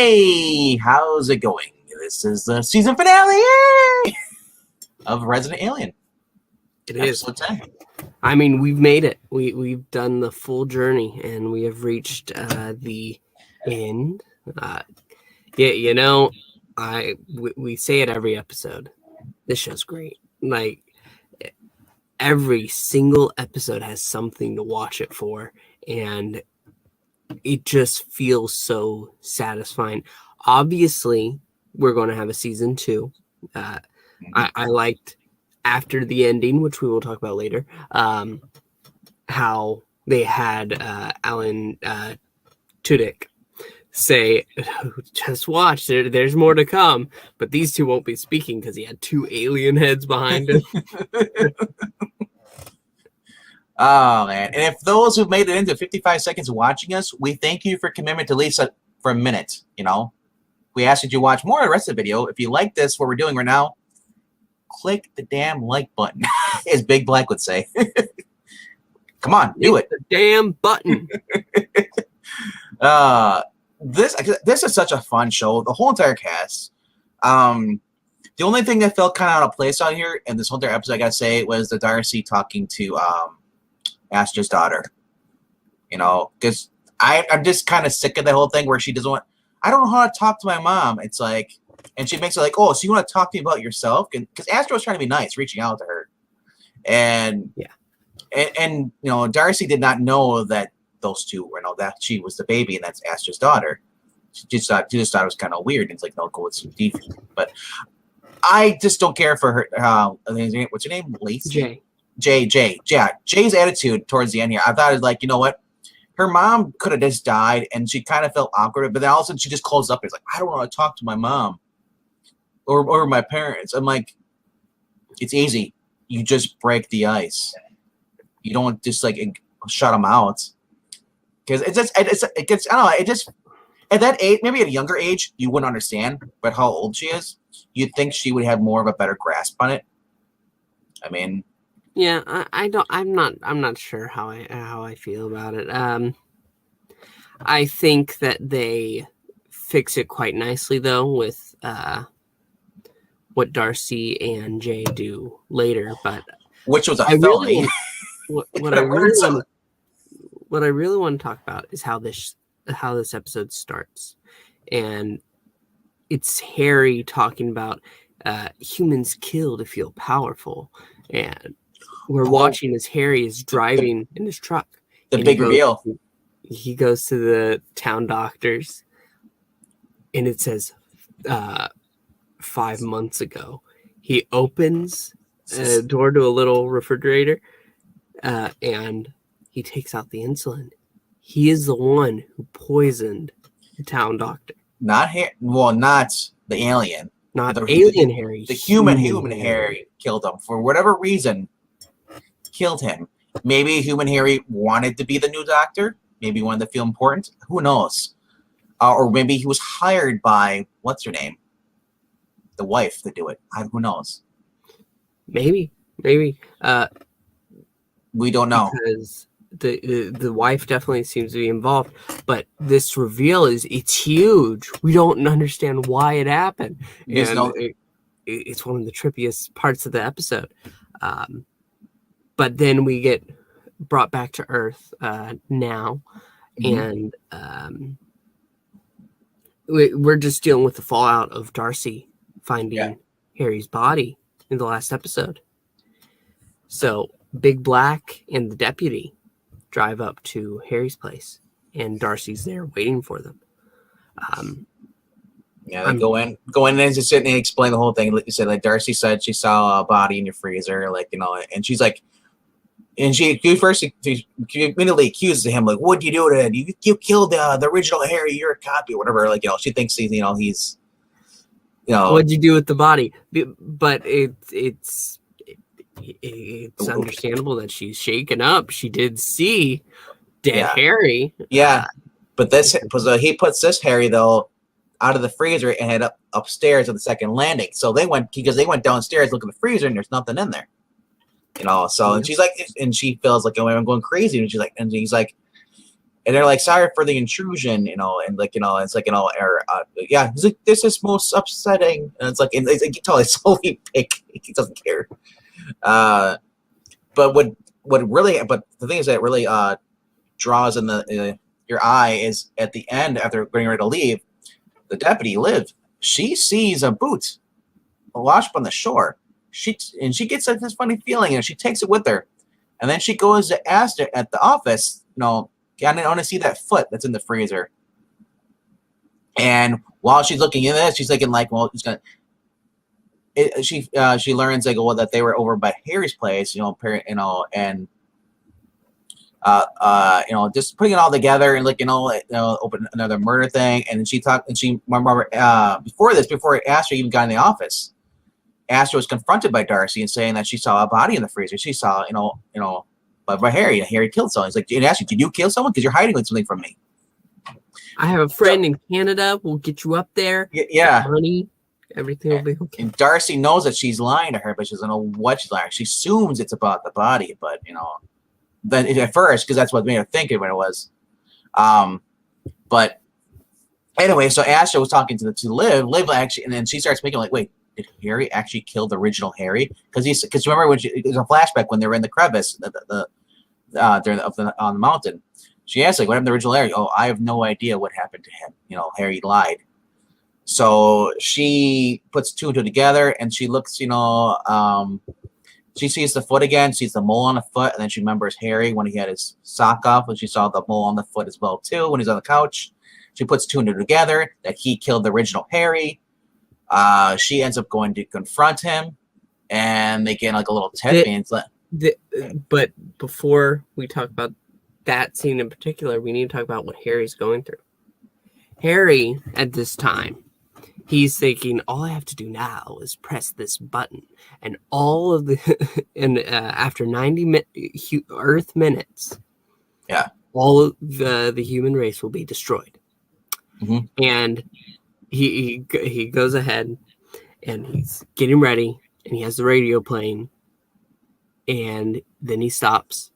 Hey, how's it going? This is the season finale of Resident Alien. It is. Episode 10. I mean, we've made it. We've done the full journey, and we have reached the end. We say it every episode. This show's great. Like, every single episode has something to watch it for, and it just feels so satisfying. Obviously, we're going to have a season 2. I liked, after the ending, which we will talk about later, how they had Alan Tudyk say, just watch, there's more to come, but these two won't be speaking because he had 2 alien heads behind him. Oh, man. And if those who've made it into 55 seconds watching us, we thank you for commitment to Lisa for a minute, you know. We ask that you watch more of the rest of the video. If you like this, what we're doing right now, click the damn like button, as Big Black would say. Come on, do it. The damn button. This is such a fun show. The whole entire cast. The only thing that felt kind of out of place out here in this whole entire episode, I gotta say, was the Darcy talking to Asta's daughter. You know, because I'm just kind of sick of the whole thing where she doesn't want. I don't know how to talk to my mom. It's like, and she makes it like, oh, so you want to talk to me about yourself? Because Asta was trying to be nice, reaching out to her, and you know, Darcy did not know that those two were, that she was the baby and that's Asta's daughter. She just thought it was kind of weird. And it's like, no, go with some deep. But I just don't care for her. What's her name? Lacey? Jay. Yeah, Jay's attitude towards the end here. I thought it was like, you know what? Her mom could have just died, and she kind of felt awkward. But then all of a sudden, she just closed up. It's like, I don't want to talk to my mom or my parents. I'm like, it's easy. You just break the ice. You don't just like shut them out. Because it gets, I don't know. It just, at that age, maybe at a younger age, you wouldn't understand. But how old she is, you'd think she would have more of a better grasp on it. I mean. Yeah, I'm not sure how I feel about it. I think that they fix it quite nicely though with what Darcy and Jay do later, but which was a felony. What I really want to talk about is how this episode starts, and it's Harry talking about humans kill to feel powerful, and we're watching as Harry is driving in his truck. The big reveal. He goes to the town doctors, and it says 5 months ago. He opens a door to a little refrigerator, and he takes out the insulin. He is the one who poisoned the town doctor. Not the alien. Not the alien Harry. The human Harry killed him for whatever reason. Killed him. Maybe human Harry wanted to be the new doctor. Maybe he wanted to feel important. Who knows? Or maybe he was hired by what's her name, the wife, to do it. Who knows? Maybe. We don't know because the wife definitely seems to be involved. But this reveal it's huge. We don't understand why it happened. It's one of the trippiest parts of the episode. But then we get brought back to Earth now, and we're just dealing with the fallout of Darcy finding Harry's body in the last episode. So Big Black and the deputy drive up to Harry's place, and Darcy's there waiting for them. They go in and just sit and explain the whole thing. Like you said, like Darcy said, she saw a body in your freezer, like, you know, and she's like. And she immediately accuses him, like, "What'd you do to him? You killed the original Harry. You're a copy, or whatever." Like, you know, she thinks he's, What'd you do with the body? But it's understandable that she's shaken up. She did see dead Harry. Yeah, but he puts this Harry though out of the freezer and head upstairs at the second landing. So they went downstairs, look at the freezer, and there's nothing in there. You know, so and she's like, and she feels like, oh, I'm going crazy, and she's like, and he's like, And they're like, sorry for the intrusion, and like, it's like, or yeah, he's like, this is most upsetting, and it's like, and you can tell it's only pick, he doesn't care. But but the thing is that really draws in your eye is at the end after getting ready to leave, the deputy Liv, she sees a boot washed up on the shore. She gets this funny feeling, and she takes it with her, and then she goes to Asta at the office, I want to see that foot that's in the freezer. And while she's looking at this, she's thinking like, well, he's gonna. She learns like, well, that they were over by Harry's place, and just putting it all together and like, open another murder thing. And she remember before Asta even got in the office, Asta was confronted by Darcy and saying that she saw a body in the freezer. She saw, by Harry. Harry killed someone. He's like, and asked you, did you kill someone? Because you're hiding something from me. I have a friend in Canada. We'll get you up there. Yeah. Money. Everything will be okay. And Darcy knows that she's lying to her, but she doesn't know what she's lying. She assumes it's about the body, but then at first, because that's what made her think it when it was. But anyway, so Asta was talking to Liv. Liv actually, and then she starts making like, wait, did Harry actually kill the original Harry? Because remember when there's a flashback when they were in the crevice, on the mountain. She asked like, what happened to the original Harry? Oh, I have no idea what happened to him. Harry lied. So she puts two and two together, and she looks, she sees the foot again, sees the mole on the foot, and then she remembers Harry when he had his sock off, and she saw the mole on the foot as well, too, when he's on the couch. She puts two and two together, that he killed the original Harry. She ends up going to confront him, and they get like a little tent. But before we talk about that scene in particular, we need to talk about what Harry's going through. Harry, at this time, he's thinking, all I have to do now is press this button, and all of the after 90 Earth minutes, yeah, all of the human race will be destroyed. Mm-hmm. And he goes ahead, and he's getting ready, and he has the radio playing, and then he stops,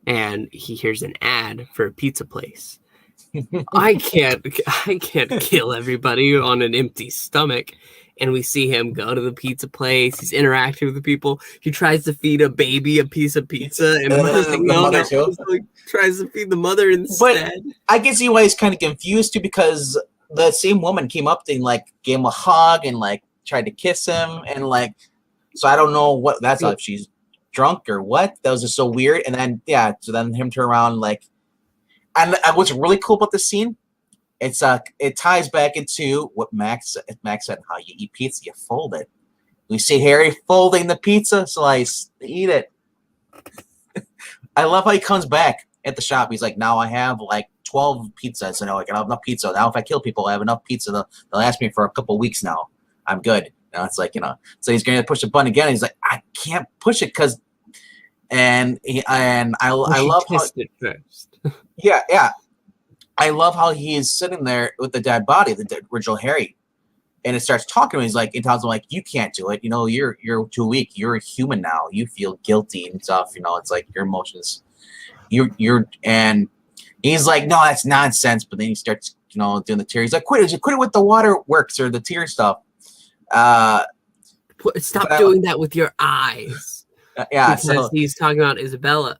and he hears an ad for a pizza place. I can't kill everybody on an empty stomach. And we see him go to the pizza place. He's interacting with the people. He tries to feed a baby a piece of pizza, and tries to feed the mother instead. But I can see why he's kind of confused too, because the same woman came up to him, like gave him a hug and like tried to kiss him, and like, so I don't know what that's like. She's drunk or what? That was just so weird. And then so then him turn around like. And what's really cool about this scene, it ties back into what Max said, how you eat pizza, you fold it. We see Harry folding the pizza slice to eat it. I love how he comes back at the shop. He's like, now I have like 12 pizzas. I can have enough pizza. Now if I kill people, I have enough pizza. They'll last me for a couple of weeks now. I'm good. It's like, so he's going to push the button again. He's like, I can't push it because, I love how it first. Yeah. I love how he is sitting there with the dead body, the original Harry, and it starts talking to him. He's like, it tells him like, you can't do it. You're too weak. You're a human now. You feel guilty and stuff. It's like your emotions. And he's like, no, that's nonsense. But then he starts, doing the tear. He's like, quit it with the waterworks or the tear stuff. Stop doing that with your eyes. Yeah, because he's talking about Isabella.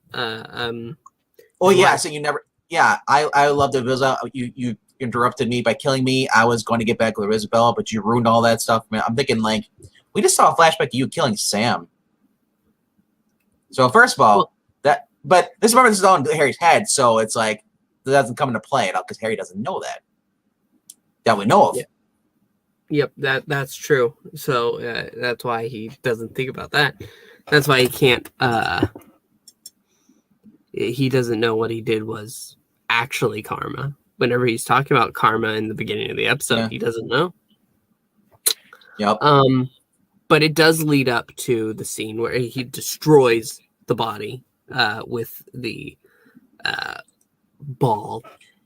Oh yeah, so you never. Yeah, I loved Isabella. You interrupted me by killing me. I was going to get back with Isabella, but you ruined all that stuff. Man, I'm thinking like, we just saw a flashback of you killing Sam. So first of all, but this is on Harry's head, so it's like that doesn't come into play at all because Harry doesn't know that we know of. Yeah. Yep, that's true. So that's why he doesn't think about that. That's why he can't. He doesn't know what he did was actually karma. Whenever he's talking about karma in the beginning of the episode, He doesn't know. Yep. But it does lead up to the scene where he destroys the body with the ball.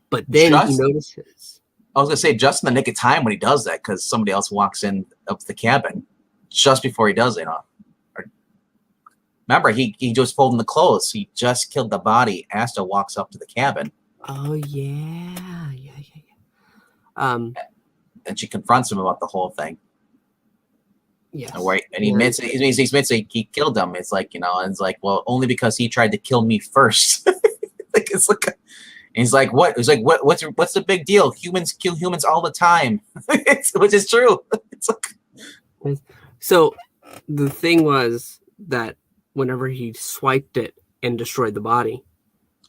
But then he notices. I was gonna say just in the nick of time when he does that, because somebody else walks in up to the cabin just before he does it. Remember, he just folding the clothes. He just killed the body. Asta walks up to the cabin. Oh yeah. And she confronts him about the whole thing. Yes. And he admits he killed him. It's like, and it's like, well, only because he tried to kill me first. Like, it's like, and he's like, what? He's like, what's the big deal? Humans kill humans all the time, which is true. It's like, so the thing was that whenever he swiped it and destroyed the body,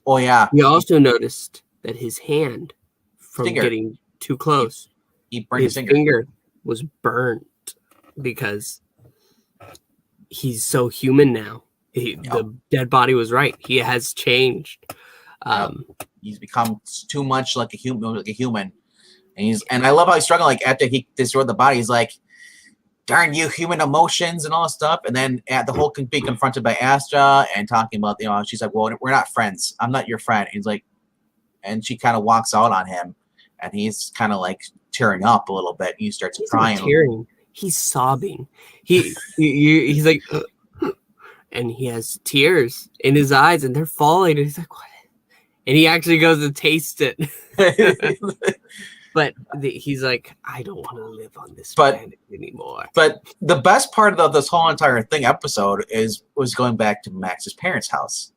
oh yeah, he also noticed that his hand from getting too close, he burned his finger was burnt because he's so human now. The dead body was right. He has changed. He's become too much like a human, and I love how he's struggling. Like after he destroyed the body, he's like, "Darn you, human emotions and all this stuff." And then the whole can be confronted by Asta and talking about, she's like, "Well, we're not friends. I'm not your friend." And he's like, and she kind of walks out on him, and he's kind of like tearing up a little bit. He starts crying. Tearing. He's sobbing. He's like, and he has tears in his eyes, and they're falling. And he's like, "What?" And he actually goes to taste it. But he's like, "I don't want to live on this planet anymore." But the best part of this whole entire episode was going back to Max's parents' house.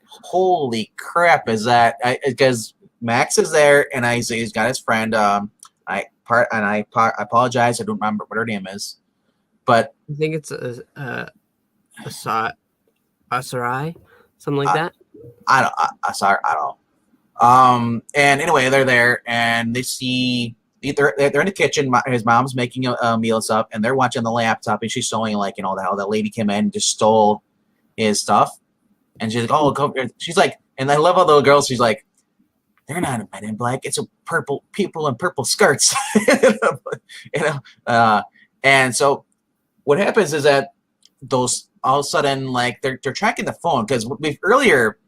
Holy crap! Is that because Max is there, and he's got his friend. I apologize. I don't remember what her name is, but I think it's Asarai, something like that. I don't. And anyway, they're there, and they see they're in the kitchen. His mom's making meals up, and they're watching the laptop, and she's showing like, how that lady came in and just stole his stuff, and she's like, "Oh, go." She's like, and I love how the little girl. She's like, "They're not a Men in Black. It's a purple people in purple skirts." And so what happens is that those all of a sudden, like, they're tracking the phone, because earlier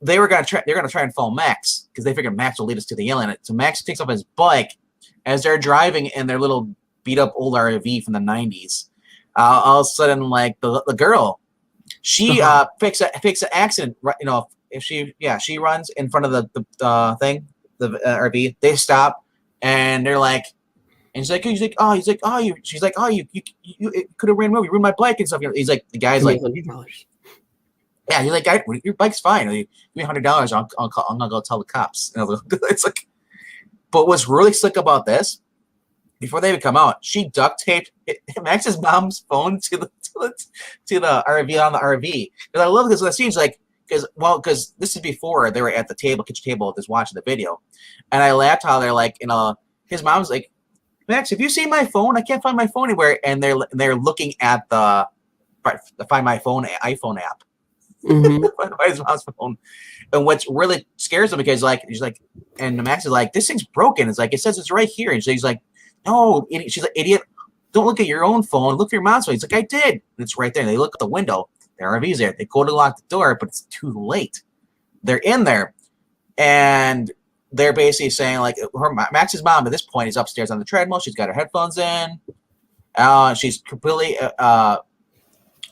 they're gonna try and follow Max, because they figured Max will lead us to the alien. So Max takes up his bike as they're driving in their little beat up old RV from the 90s. All of a sudden, like, the girl, she fix an accident, if she runs in front of the thing, the RV, they stop, and they're like, and she's like, you could have ran over, you ruined my bike and stuff. He's like, the guy's like, $100. Yeah, you're like, your bike's fine. Give me $100. I'm gonna go tell the cops. It's like, but what's really slick about this, before they even come out, she duct taped Max's mom's phone to the RV on the RV. Because I love this. The scene's like, because this is before they were at the kitchen table, just watching the video, and I laughed how they're like, his mom's like, "Max, have you seen my phone? I can't find my phone anywhere." And they're looking at the Find My Phone iPhone app. By his mom's phone. And what really scares him, because she's like, and Max is like, "This thing's broken." It's like, it says it's right here. And she's like, "No, idiot." She's like, "Idiot, don't look at your own phone. Look for your mom's phone." He's like, "I did." And it's right there. And they look at the window. The RV's there. They go to lock the door, but it's too late. They're in there, and they're basically saying, like, Max's mom at this point is upstairs on the treadmill. She's got her headphones in. She's completely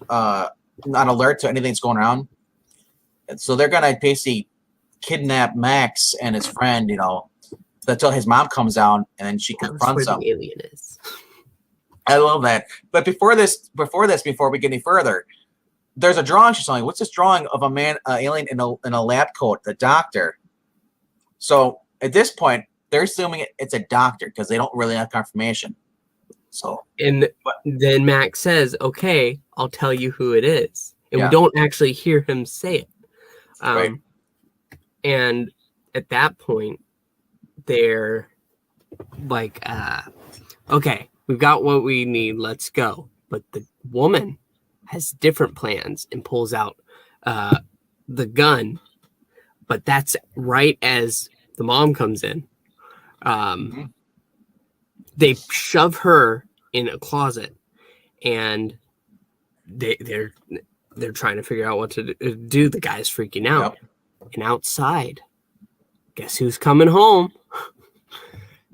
not alert to anything that's going around. And so they're gonna basically kidnap Max and his friend, until his mom comes down, and then she confronts him. The alien is. I love that. But before we get any further, there's a drawing she's showing. What's this drawing of a man, alien in a lab coat, the doctor? So at this point, they're assuming it's a doctor, because they don't really have confirmation. So, and then Max says, "Okay, I'll tell you who it is," and we don't actually hear him say it. Right. And at that point, they're like, "Okay, we've got what we need. Let's go." But the woman has different plans and pulls out the gun. But that's right as the mom comes in. They shove her in a closet, and they're trying to figure out what to do. The guy's freaking out. Yep. And outside, guess who's coming home?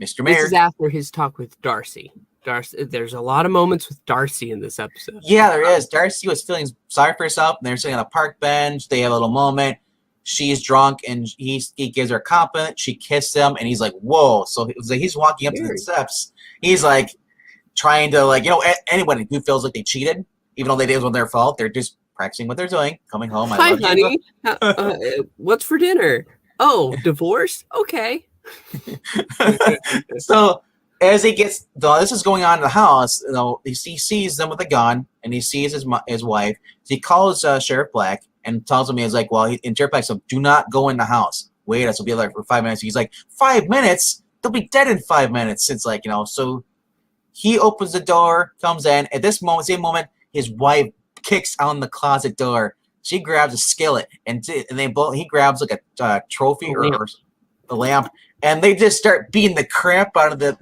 Mr. Mayor. This is after his talk with Darcy. There's a lot of moments with Darcy in this episode. Yeah, there is. Darcy was feeling sorry for herself, and they're sitting on a park bench. They have a little moment. she's drunk and he gives her a compliment. She kissed him and he's like, whoa. So it was like he's walking up to the steps. He's like trying to like, anybody who feels like they cheated, even though they did it was their fault, they're just practicing what they're doing, coming home. Hi, honey. What's for dinner? Oh, divorce? Okay. So as he gets, this is going on in the house, he sees them with a gun and he sees his wife. So he calls Sheriff Black and tells him, he's like, well, in Sheriff Black said, do not go in the house. Wait, us will be like for 5 minutes. He's like, 5 minutes? They'll be dead in 5 minutes. It's like, so he opens the door, comes in. At this moment, same moment, his wife kicks on the closet door. She grabs a skillet and he grabs like a trophy or a lamp, and they just start beating the crap out of the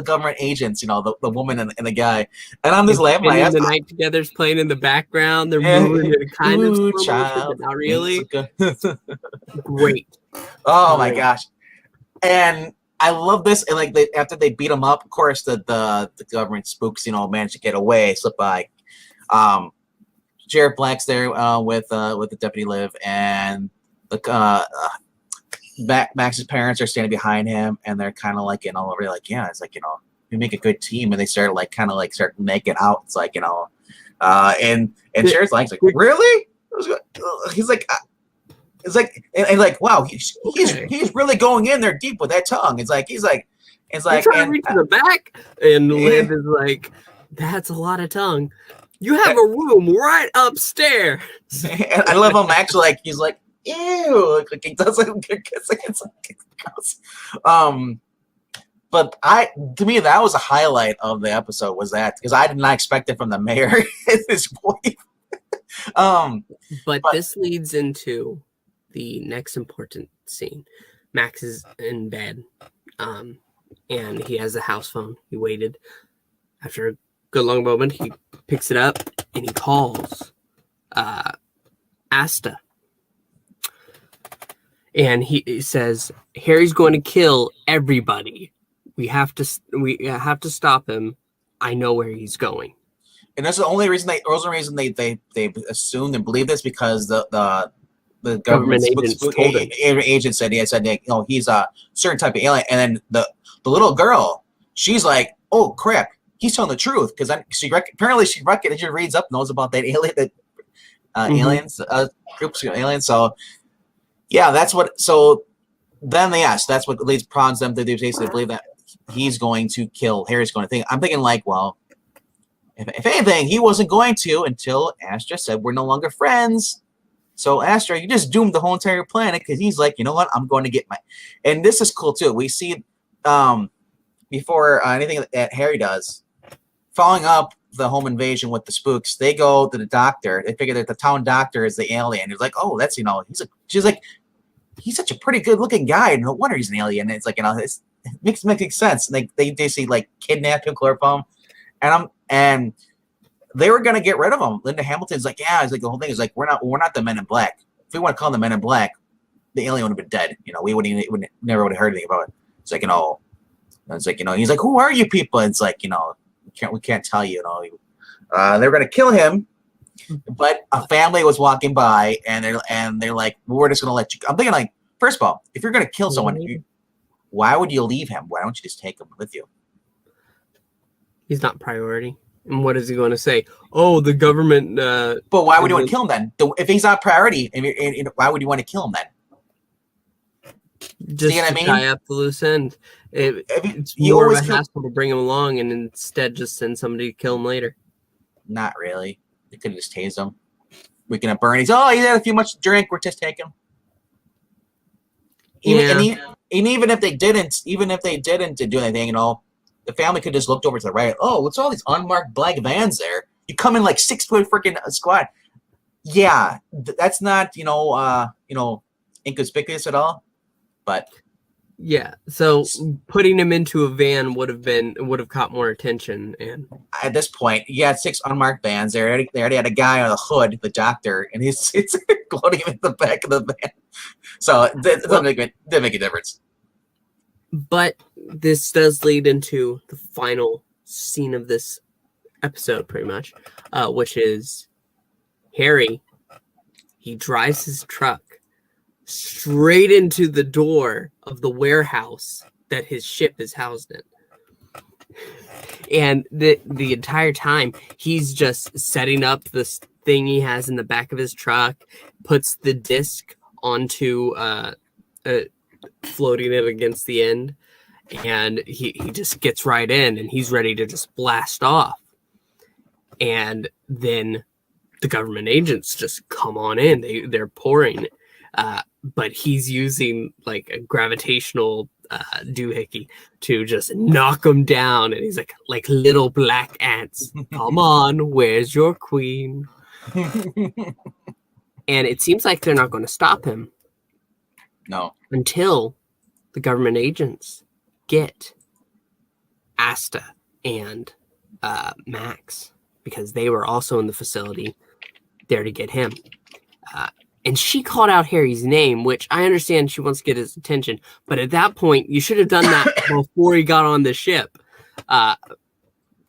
government agents, the woman and the guy. And I'm just laughing. The night together's playing in the background. They're moving in kind of slow motion, but not really. Great. Oh my gosh. And I love this. And like after they beat him up, of course the government spooks, managed to get away, slip by. Sheriff Black's there with the deputy Liv, and Max's parents are standing behind him, and they're kind of like, really like, yeah, it's like, we make a good team, and they start like kind of like start making out. It's like, and Sheriff Black's like, really? He's like, it's like, and like, wow, he's really going in there deep with that tongue. It's like he's like, trying to reach to the back, and Liv is like, that's a lot of tongue. You have a room right upstairs. And I love him actually, like he's like, ew, like he doesn't it's gross. But to me that was a highlight of the episode, was that, because I did not expect it from the mayor and his wife. But this leads into the next important scene. Max is in bed, and he has a house phone. He waited. After a good long moment, he picks it up and he calls Asta. And he says, Harry's going to kill everybody. We have to stop him. I know where he's going. And that's the only reason they assumed and believed this, because the government agent said he's a certain type of alien. And then the little girl, she's like, oh crap, he's telling the truth, because she reads up, knows about that alien, aliens, groups of aliens. So yeah, that's what. So then that's what leads prods them to do. Basically, believe that he's going to kill Harry's going to think. I'm thinking like, well, if anything, he wasn't going to until Astra said we're no longer friends. So Astra, you just doomed the whole entire planet, because he's like, you know what, I'm going to get my. And this is cool too. We see before anything that Harry does, following up the home invasion with the spooks, they go to the doctor. They figure that the town doctor is the alien. He's like, oh, that's she's like, he's such a pretty good looking guy. No wonder he's an alien. And it's like, it makes sense. And they say like kidnap him, chloroform, and they were gonna get rid of him. Linda Hamilton's like, yeah, it's like the whole thing is like, we're not the Men in Black. If we want to call them the Men in Black, the alien would have been dead. We never would have heard anything about it. It's like, it's like, he's like, who are you people? And it's like, we can't tell you. They were gonna kill him, but a family was walking by, and they're like, well, we're just gonna let you. I'm thinking like, first of all, if you're gonna kill someone, why would you leave him? Why don't you just take him with you? He's not priority. And what is he going to say? Oh, the government. But why would you want to kill him then? If he's not priority, why would you want to kill him then? Just to tie up the loose end. It's more of a hassle to bring him along, and instead just send somebody to kill him later. Not really. They could have just tased him. We can have Bernie's. Oh, he had a few much to drink. We're just taking him. Even if they didn't do anything, the family could just looked over to the right. Oh, what's all these unmarked black vans there? You come in like 6 foot freaking squad. Yeah, that's not inconspicuous at all. But yeah, so putting him into a van would have caught more attention. And at this point, you had 6 unmarked vans. They already had a guy on the hood, the doctor, and it's floating in the back of the van. So it didn't make a difference. But this does lead into the final scene of this episode, pretty much, which is Harry. he drives his truck straight into the door of the warehouse that his ship is housed in. And the entire time, he's just setting up this thing he has in the back of his truck, puts the disc onto floating it against the end, and he just gets right in, and he's ready to just blast off. And then the government agents just come on in. They're pouring, but he's using like a gravitational doohickey to just knock them down, and he's like little black ants. Come on, where's your queen? And it seems like they're not going to stop him. No. Until the government agents get Asta and Max, because they were also in the facility there to get him. And she called out Harry's name, which I understand she wants to get his attention. But at that point, you should have done that before he got on the ship. Because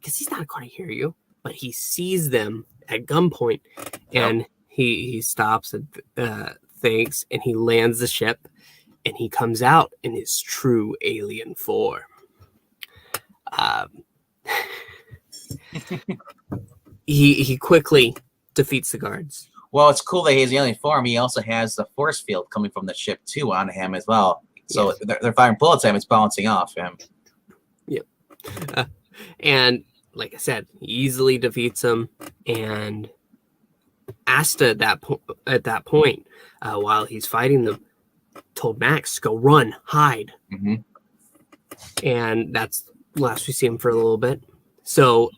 he's not going to hear you. But he sees them at gunpoint. And he stops and thinks. And he lands the ship. And he comes out in his true alien form. He quickly defeats the guards. Well, it's cool that he's the alien form. He also has the force field coming from the ship too on him as well. So they're firing bullets at him. It's bouncing off him. Yep. And like I said, he easily defeats him. And Asta at that point, while he's fighting them, told Max, "Go run, hide." Mm-hmm. And that's last we see him for a little bit. So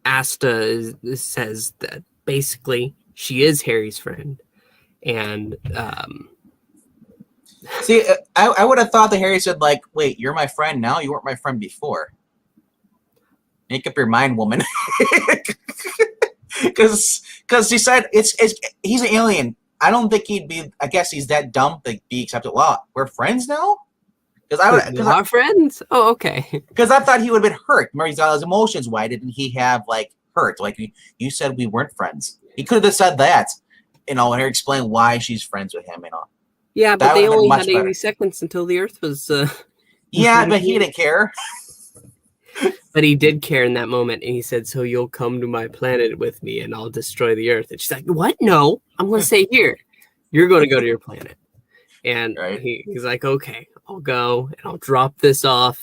Asta says that basically she is Harry's friend. And see, I would have thought that Harry said, like, wait, you're my friend now? You weren't my friend before. Make up your mind, woman. Because he said he's an alien. I don't think he'd be, I guess he's that dumb to be accepted. Wow, we're friends now? Because our friends? Oh, okay. Because I thought he would have been hurt. Remember, he's got his emotions. Why didn't he have, like, hurt? Like, you said we weren't friends. He could have said that, and Harry explained why she's friends with him, Yeah, but they only had 80 seconds until the Earth was... yeah, but he didn't care. But he did care in that moment, and he said, "So you'll come to my planet with me, and I'll destroy the Earth." And she's like, "What? No, I'm going to stay here. You're going to go to your planet." And he's like, "Okay, I'll go, and I'll drop this off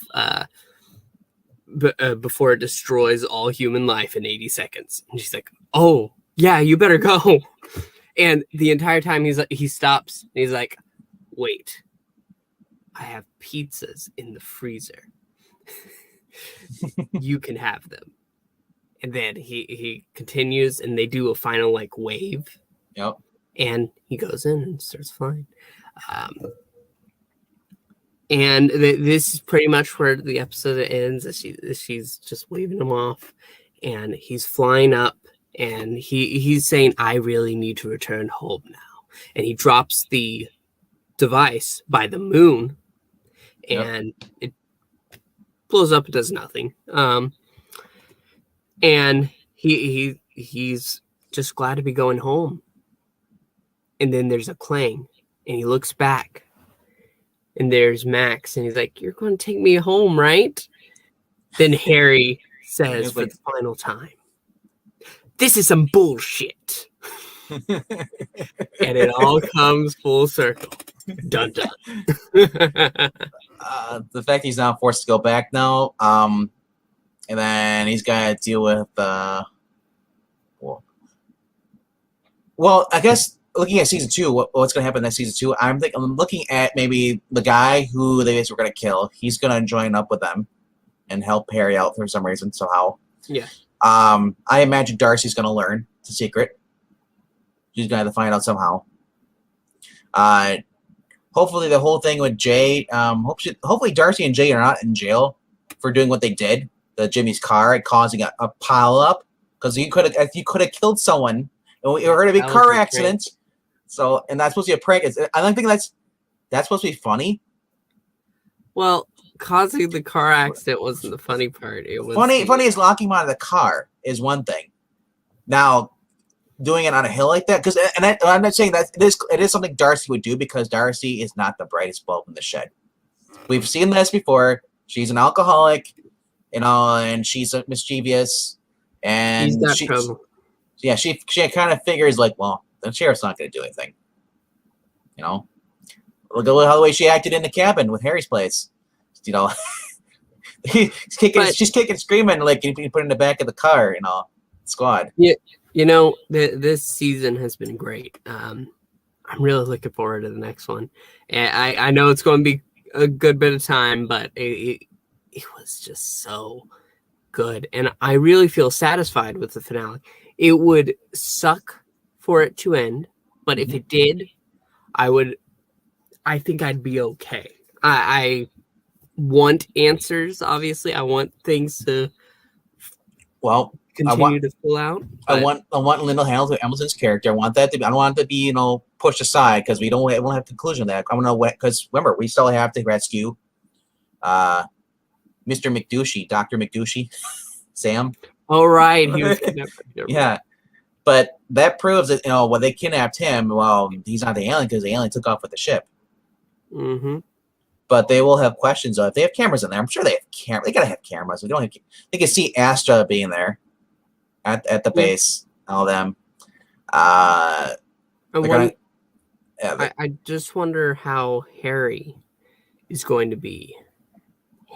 before it destroys all human life in 80 seconds." And she's like, "Oh, yeah, you better go." And the entire time he stops, and he's like, "Wait, I have pizzas in the freezer. You can have them." And then he continues, and they do a final like wave. Yep. And he goes in and starts flying. And this is pretty much where the episode ends. She's just waving him off, and he's flying up, and he's saying, "I really need to return home now." And he drops the device by the moon, and it blows up. It does nothing. And he's just glad to be going home. And then there's a clang, and he looks back, and there's Max, and he's like, "You're going to take me home, right?" Then Harry says for the final time, "This is some bullshit." And it all comes full circle. Dun dun. The fact he's not forced to go back now, and then he's got to deal with well, I guess looking at season 2, what's going to happen in season 2? I'm looking at maybe the guy who they were going to kill. He's going to join up with them and help Harry out for some reason somehow. Yeah. I imagine Darcy's going to learn the secret. She's going to have to find out somehow. Hopefully the whole thing with Jay, hopefully Darcy and Jay are not in jail for doing what they did, the Jimmy's car, causing a pile up, because you could have killed someone, and it were going to be car accidents. So, and that's supposed to be a prank. I don't think that's supposed to be funny. Well, causing the car accident wasn't the funny part. It was funny is locking him out of the car is one thing. Now, doing it on a hill like that. Because I'm not saying that it is something Darcy would do, because Darcy is not the brightest bulb in the shed. We've seen this before. She's an alcoholic, and she's mischievous, and He's got trouble. Yeah, she kind of figures like, well, the sheriff's not going to do anything. Look at how the way she acted in the cabin with Harry's place. She's kicking, screaming, like you put in the back of the car, squad. Yeah, this season has been great. I'm really looking forward to the next one, and I know it's going to be a good bit of time, but it was just so good, and I really feel satisfied with the finale. It would suck for it to end, but if it did, I think I'd be okay. I want answers, obviously. I want things to continue to fill out. I want Lyndall Hamilton's character. I want that to be. I don't want it to be pushed aside, because we won't have conclusion of that. I want to know because remember, we still have to rescue Mr. McDouchey, Dr. McDouchey, Sam. Oh, right. He was kidnapped. Yeah. But that proves that, when they kidnapped him, well, he's not the alien, because the alien took off with the ship. Mm-hmm. But they will have questions. If they have cameras in there, I'm sure they have cameras. They got to have cameras. They can see Asta being there at the base, all them. I just wonder how Harry is going to be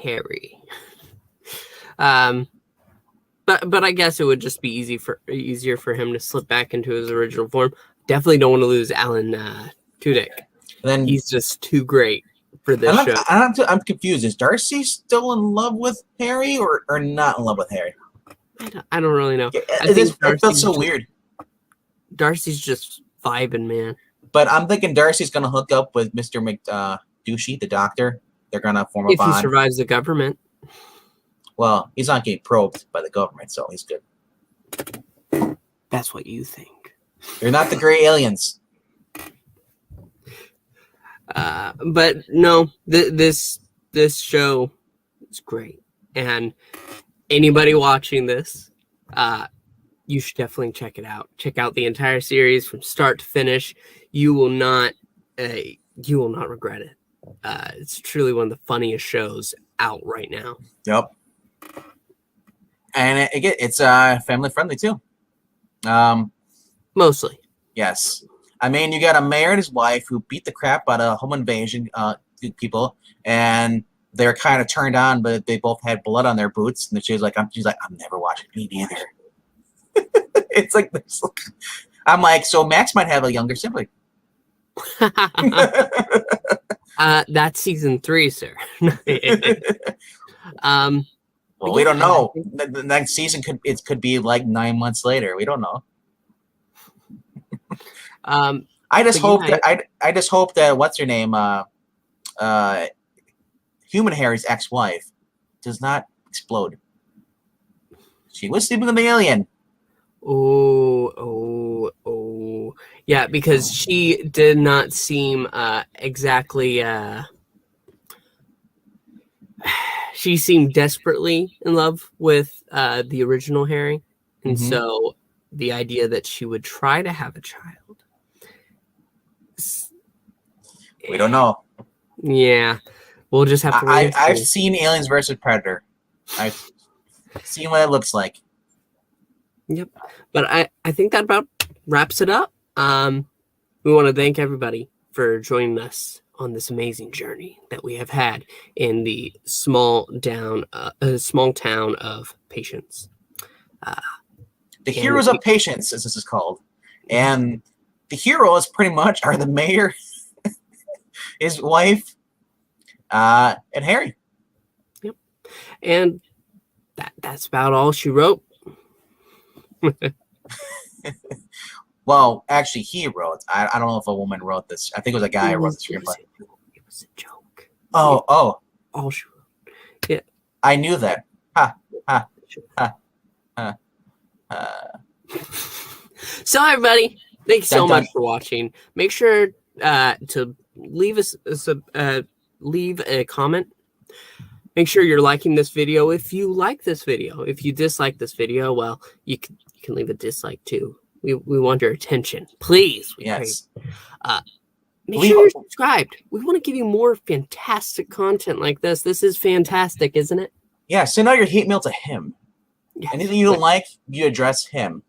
Harry. But I guess it would just be easier for him to slip back into his original form. Definitely don't want to lose Alan Tudyk. Then he's just too great for this show. I'm confused. Is Darcy still in love with Harry or not in love with Harry? I don't really know. It felt so weird. Darcy's just vibing, man. But I'm thinking Darcy's going to hook up with Mr. McDouchey, the doctor. They're going to form a bond. If he survives the government. Well, he's not getting probed by the government, so he's good. That's what you think. They're not the gray aliens. But no, this show is great, and anybody watching this, you should definitely check it out. Check out the entire series from start to finish. You will not regret it. It's truly one of the funniest shows out right now. Yep. And it's family friendly too. Mostly. Yes. I mean, you got a mayor and his wife who beat the crap out of home invasion people, and they're kind of turned on, but they both had blood on their boots. And she's like, I'm never watching me neither. It's like this. I'm like, so Max might have a younger sibling. That's season 3, sir. Well, we don't know. The next season could be like 9 months later. We don't know. I just hope that what's her name, Human Harry's ex-wife, does not explode. She was sleeping with the alien. Oh. Yeah, because she did not seem exactly... she seemed desperately in love with the original Harry. And so the idea that she would try to have a child... We don't know. Yeah. We'll just have to wait. I've seen Aliens vs. Predator. I've seen what it looks like. Yep. But I think that about wraps it up. We want to thank everybody for joining us on this amazing journey that we have had in the small town of Patience. The Heroes of Patience, as this is called. And the heroes pretty much are the mayor, his wife, and Harry. Yep. And that's about all she wrote. Well, actually, he wrote. I don't know if a woman wrote this. I think it was a guy who wrote the screenplay. It was a joke. Oh. All she wrote. Yeah. I knew that. So, everybody, thank you so much for watching. Make sure to leave a comment. Make sure you're liking this video. If you like this video, if you dislike this video, well, you can leave a dislike too. We want your attention. Please. We Yes. pray. Make sure you're subscribed. We want to give you more fantastic content like this. This is fantastic, isn't it? Yeah, send out your hate mail to him. Yes. Anything you don't like, you address him.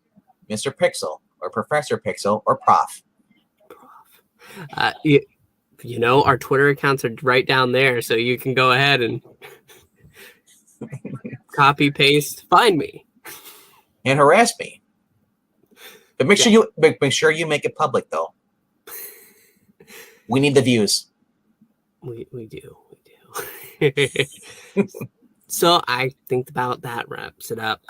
Mr. Pixel, or Professor Pixel, or Prof. You know, our Twitter accounts are right down there, so you can go ahead and copy, paste, find me. And harass me. But make sure you make it public, though. We need the views. We do. So I think about that wraps it up.